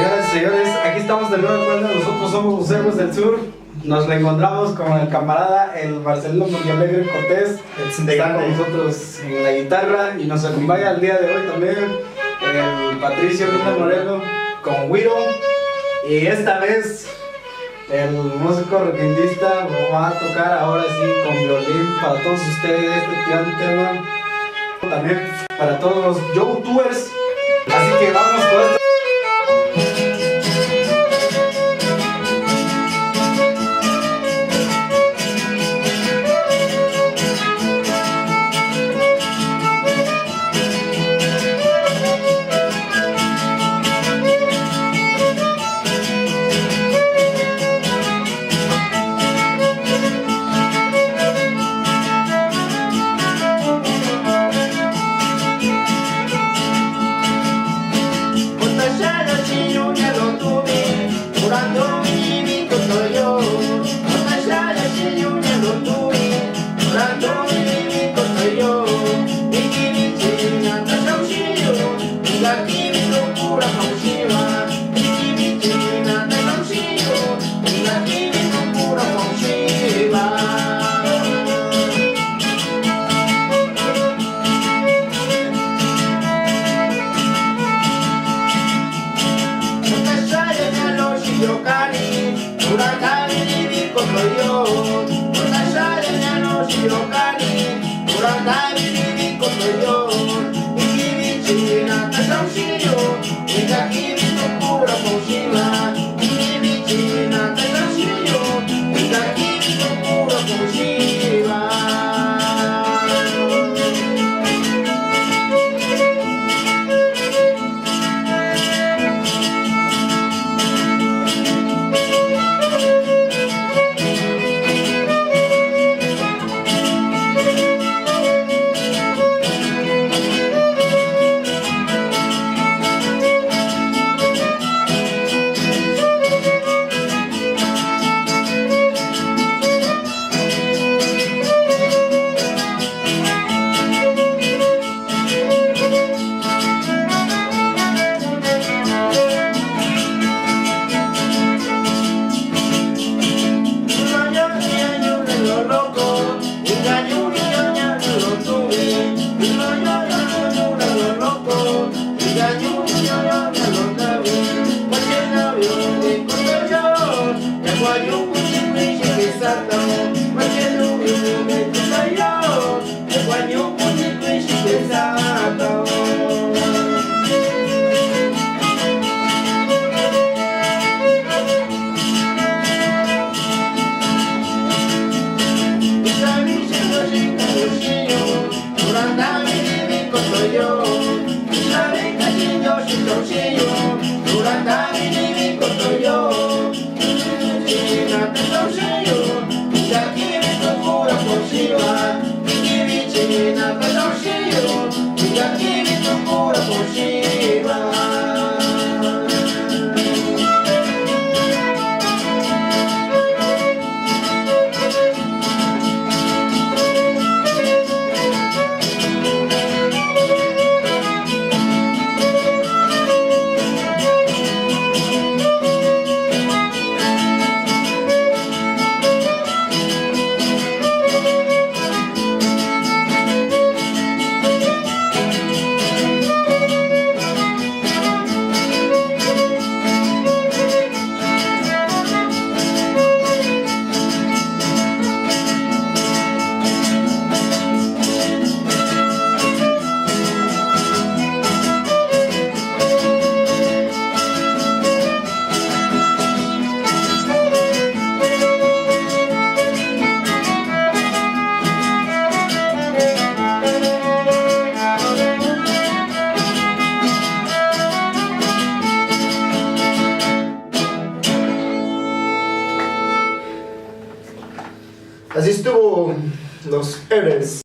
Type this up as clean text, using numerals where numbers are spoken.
Señoras y señores, aquí estamos de nuevo cuenta. Nosotros somos los Héroes del Sur. Nos reencontramos con el camarada, el Marcelino Montealegre Cortés. Está con nosotros en la guitarra y nos acompaña el día de hoy también el Patricio Luna Moreno con Wiro. Y esta vez el músico requintista va a tocar ahora sí con violín para todos ustedes este gran tema. También para todos los youtubers. Así que vamos con esto. Así estuvo los Héroes.